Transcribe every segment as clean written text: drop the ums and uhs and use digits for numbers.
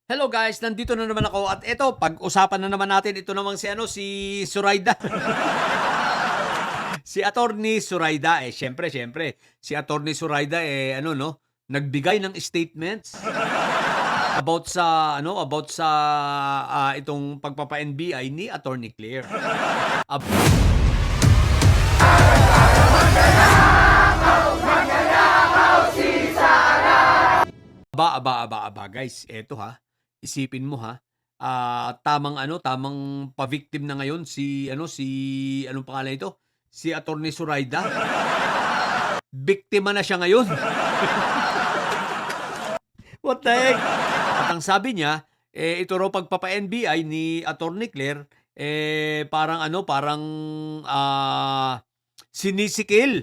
Hello guys, nandito na naman ako at eto, pag-usapan na naman natin ito namang si Suraida. Si Attorney Suraida, siyempre, si Attorney Suraida nagbigay ng statements about sa itong pagpapa-NBI ni Attorney Claire. Ab- Aba, guys, eto isipin mo tamang pa-victim na ngayon si anong pangalan ito? Si Attorney Suraida. Biktima na siya ngayon. What the heck? At ang sabi niya, ito raw pagpapa-NBI ni Attorney Claire, sinisikil.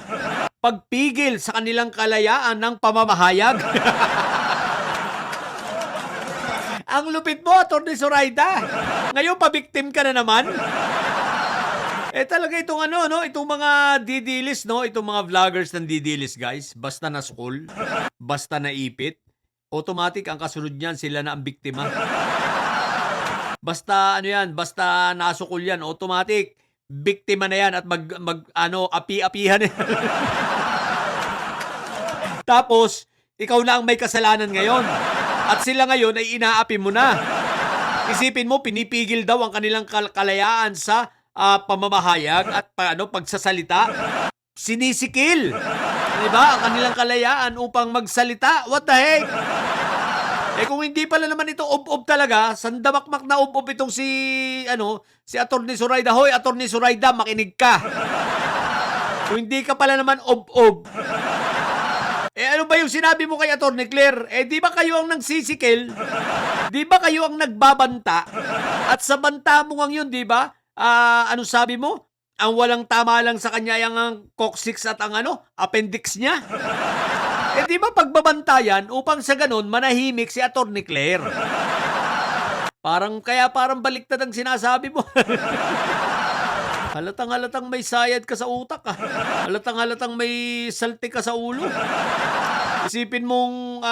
Pagpigil sa kanilang kalayaan ng pamamahayag. Ang lupit mo, Attorney Suraida. Ngayon, pa-victim ka na naman. Talaga itong itong mga didilis, itong mga vloggers ng didilis, guys. Basta na school, basta na ipit, automatic ang kasunod niyan, sila na ang biktima. Basta basta nasukol yan, automatic biktima na yan at api-apihan. Tapos, ikaw na ang may kasalanan ngayon. At sila ngayon ay inaapi mo na. Isipin mo, pinipigil daw ang kanilang kalayaan sa pamamahayag at pagsasalita. Sinisikil. Diba? Ang kanilang kalayaan upang magsalita. What the heck? Kung hindi pala naman ito ob-ob talaga, sandamakmak na ob-ob itong si Attorney Suraida. Hoy, Attorney Suraida, makinig ka. Kung hindi ka pala naman ob-ob, ano ba yung sinabi mo kay Attorney Claire? Di ba kayo ang nagsisikil? Di ba kayo ang nagbabanta? At sa banta mo nga yun, di ba? Ano sabi mo? Ang walang tama lang sa kanya yung coccyx at ang appendix niya. Di ba pagbabanta yan upang sa ganun manahimik si Attorney Claire? Parang baliktad ang sinasabi mo. Halatang may sayad ka sa utak Halatang may salti ka sa ulo. Isipin mong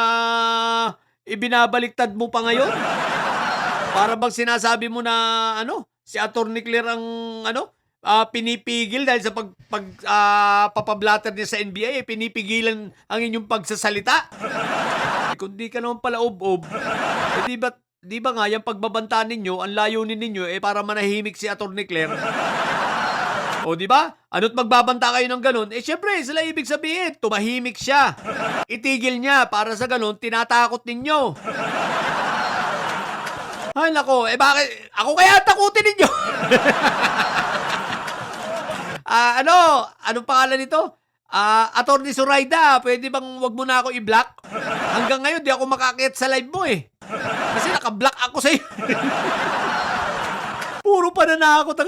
ibinabaliktad mo pa ngayon. Para bang sinasabi mo na si Attorney Claire ang pinipigil dahil sa papablatter niya sa NBI, pinipigilan ang inyong pagsasalita. Kung di ka naman pala ob-ob, di ba nga yung pagbabanta ninyo, ang layunin ninyo para manahimik si Attorney Claire? O di ba? Ano't magbabanta kayo ng ganun? Syempre, sila ibig sabihin, tumahimik siya. Itigil niya para sa ganun, tinatakot ninyo. Ay nako, bakit? Ako kaya takutin ninyo? Anong pangalan nito? Attorney Suraida, pwede bang wag mo na ako i-block? Hanggang ngayon, di ako makakit sa live mo Kasi naka-block ako sa'yo. Puro pananakot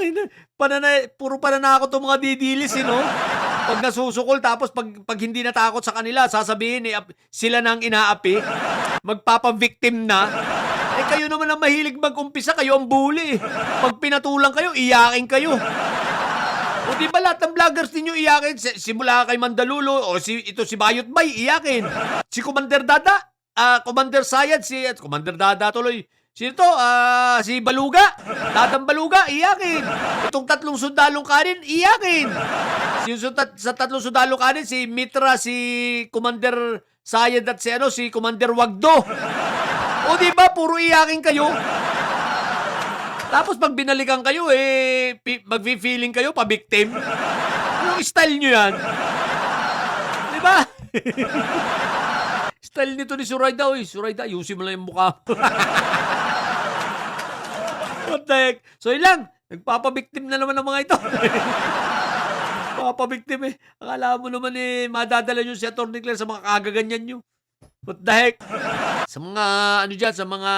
puro pananakot ang mga didilis, Pag nasusukol, tapos pag hindi natakot sa kanila, sasabihin sila nang inaapi, magpapa-victim na. Kayo naman ang mahilig mag-umpisa, kayo ang bully. Pag pinatulang kayo, iyakin kayo. O di ba lahat ng vloggers ninyo iyakin? Simula kay Mandalulo, ito si Bayot Bay, iyakin. Si Commander Dada, Commander Sayad, Commander Dada tuloy. Sino to? Si Baluga. Dadang Baluga, iyakin. Itong tatlong sundalong kanin, iyakin. Sa tatlong sundalong kanin, si Mitra, si Commander Sayad at si Commander Wagdo. O di ba puro iyakin kayo? Tapos pag binalikan kayo, magfi-feeling kayo pa-victim. Anong style nyo yan? Di ba? Style nito ni Suraida. Suraida, ayusin mo lang yung mukha. What the heck? So yun lang. Nagpapabiktim na naman ng mga ito. Papabiktim Akala mo naman madadala nyo si Attorney Claire sa mga kagaganyan nyo. What the heck? Sa mga sa mga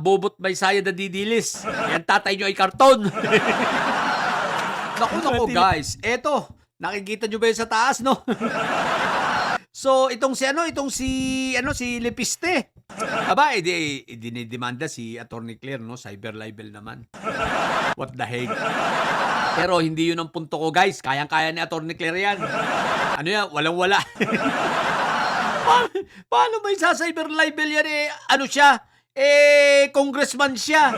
bobot may sayad na didilis. Yan tatay nyo ay karton. Naku guys. Eto. Nakikita nyo ba yun sa taas, no? So, itong si Lepiste. Aba, dinidemanda si Attorney Claire, cyber libel naman. What the heck? Pero hindi yun ang punto ko, guys. Kayang-kaya ni Attorney Claire yan. Walang-wala. Paano may sa cyber libel yan congressman siya.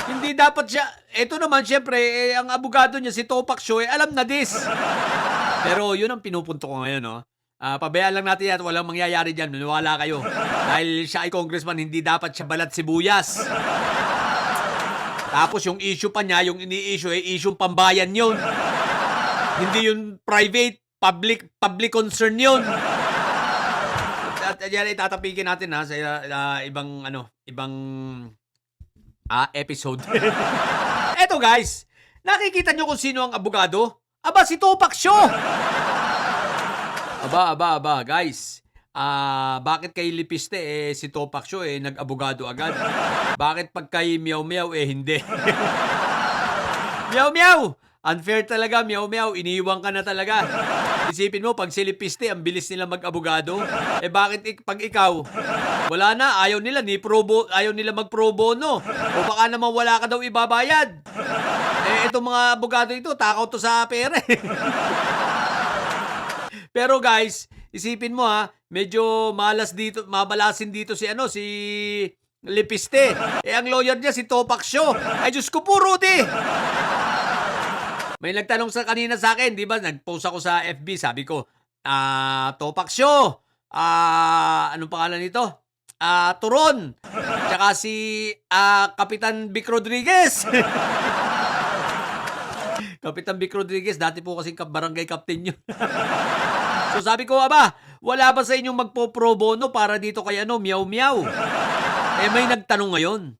Hindi dapat siya, eto naman syempre, ang abogado niya si Topak Sio, alam na this. Pero yun ang pinupunto ko ngayon, no? Pabayaan lang natin at walang mangyayari dyan, maniwala kayo. Dahil siya ay congressman, hindi dapat siya balat sibuyas. Tapos yung issue pa niya, yung ini-issue, issue pambayan yun. Hindi yung private, public concern yun. At yan itatapigin natin sa ibang episode. Eto guys, nakikita nyo kung sino ang abogado? Aba, si Topak Sio! Aba, guys. Bakit kay Lipiste, si Topak Sio, nag-abogado agad? Bakit pag kay Meow Meow, hindi? Meow Meow! Unfair talaga, Meow Meow. Iniiwan ka na talaga. Isipin mo, pag si Lipiste, ang bilis nila mag-abogado. Bakit pag ikaw, wala na, ayaw nila mag-pro bono. O baka naman wala ka daw ibabayad. Itong mga abogado ito, takaw to sa pera. Pero guys, isipin mo medyo mabalasin dito si Lipiste. Ang lawyer niya si Topak Sio. Ay Diyos ko po, Rudy! May nagtanong kanina sa akin, di ba? Nag-post ako sa FB, sabi ko, Topak Sio, anong pangalan nito? Turon. Tsaka si Kapitan Vic Rodriguez. Kapitan Vic Rodriguez, dati po kasing barangay captain yun. So sabi ko, wala ba sa inyong magpo-pro bono para dito kay Meow Meow? May nagtanong ngayon,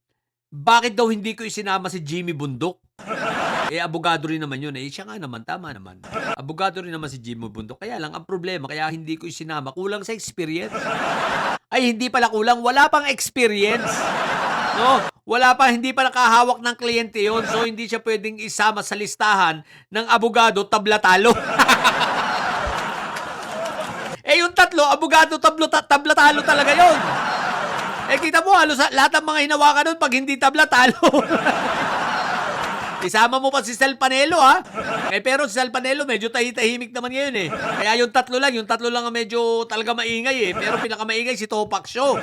bakit daw hindi ko isinama si Jimmy Bundok? Abogado rin naman yun. Siya nga naman, tama naman. Abogado rin naman si Jimmy Bundok. Kaya lang, ang problema, kaya hindi ko isinama, kulang sa experience. Ay, hindi pala kulang, wala pang experience. No? Hindi pa nakahawak ng kliyente yon. So, hindi siya pwedeng isama sa listahan ng abogado tablatalo. Yung tatlo, abogado tablatalo talaga yon. Kita mo, halos lahat ng mga hinawakan nun pag hindi tablatalo. Isama mo pa si Sal Panelo, pero si Sal Panelo medyo tahimik naman ngayon Kaya yung tatlo lang ang medyo talaga maingay Pero pinakamaingay si Topak Sio.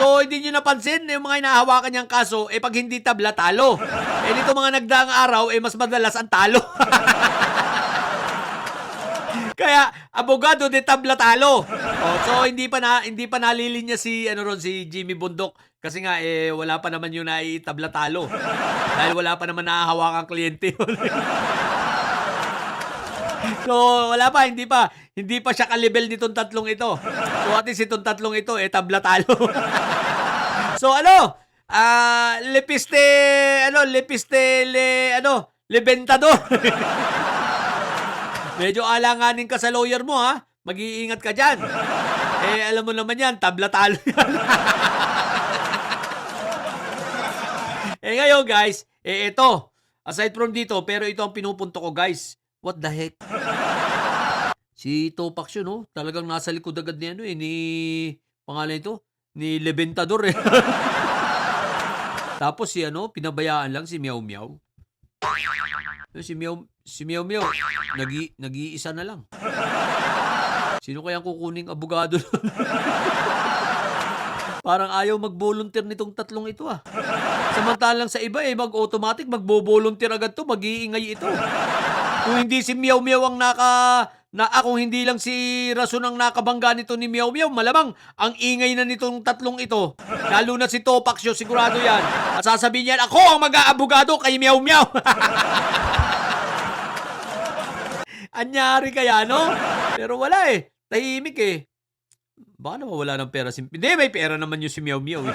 So, hindi nyo napansin yung mga hinahawakan niyang kaso, pag hindi tabla, talo. Dito mga nagdaang araw, mas madalas ang talo. Kaya, abogado de tabla, talo. So, hindi pa nalilinya si Jimmy Bundok. Kasi nga, wala pa naman yung naitabla, talo. Dahil wala pa naman nakahawakang kliyente. So, wala pa, hindi pa siya ka-level nitong tatlong ito. So, at least itong tatlong ito, tabla, talo. So, Lebentador. Medyo alanganin ka sa lawyer mo, Mag-iingat ka dyan. Alam mo naman yan, tabla, talo yan. Ngayon, guys, ito. Aside from dito, pero ito ang pinupunto ko, guys. What the heck? Si Topak Sio, no? Talagang nasa likod agad ni pangalan ito, ni Lebentador Tapos pinabayaan lang si Meow Meow. Si Meow Meow, nag-iisa na lang. Sino kayang kukuning abogado? Parang ayaw mag-volunteer nitong tatlong ito Samantalang sa iba mag-automatic, magbo-volunteer agad to, mag-iingay ito. Kung hindi si Meow Meow ang kung hindi lang si Rason ang nakabangga nito ni Meow Meow, malamang ang ingay na nitong tatlong ito. Lalo na si Topak Sio, sigurado yan. At sasabihin niyan, ako ang mag-aabogado kay Meow Meow. Anyari kaya, no? Pero wala tahimik Baka naman wala ng pera. Hindi, may pera naman yung si Meow Meow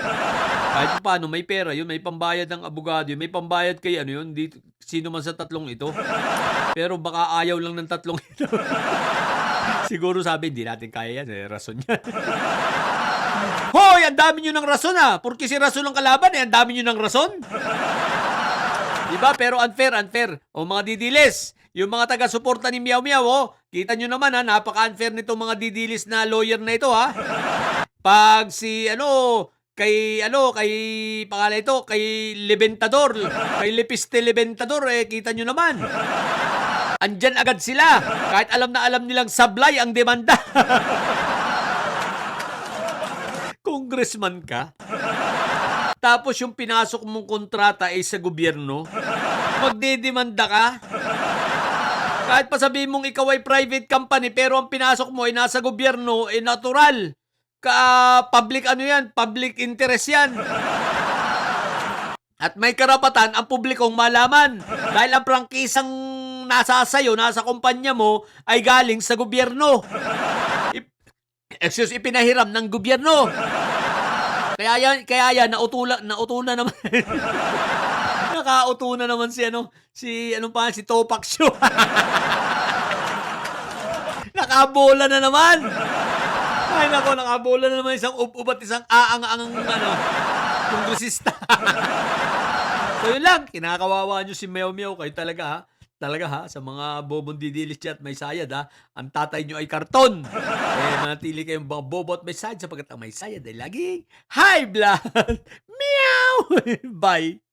Kahit paano, may pera yun. May pambayad ng abogado yun. May pambayad kay yun. Sino man sa tatlong ito. Pero baka ayaw lang ng tatlong ito. Siguro sabi, hindi natin kaya yan. Rason yan. Hoy, ang dami nyo ng rason Porque si Rason ang kalaban ang dami nyo ng rason. Diba? Pero unfair. O mga didilis. Yung mga taga-suporta ni Meow Meow, kita nyo naman napaka-unfair nitong mga didilis na lawyer na ito Pag si kay pangalan ito, kay Lebentador, kay Lipiste Lebentador, kita nyo naman. Andyan agad sila. Kahit alam na alam nilang sablay ang demanda. Kung Congressman ka. Tapos yung pinasok mong kontrata ay sa gobyerno. Magdidemanda ka. Kahit pa sabihin mong ikaw ay private company pero ang pinasok mo ay nasa gobyerno, natural. Public ano yan, public interest yan. At may karapatan ang publikong malaman. Dahil ang prangkisang nasa sayo, nasa kumpanya mo, ay galing sa gobyerno. Ipinahiram ng gobyerno. Kaya yan, nautulan naman. Nakauto na naman si Topak Show. Nakabola na naman. Ay nako, nakabola na naman isang up-up at isang aang-ang kongresista. So yun lang, kinakawawa nyo si Meow Meow. Kayo talaga ha, sa mga bobong didilis dyan at may sayad ha, ang tatay nyo ay karton. Manatili kayong mga bobo at may sayad sapagkat ang may sayad ay laging high blood. Meow! Bye!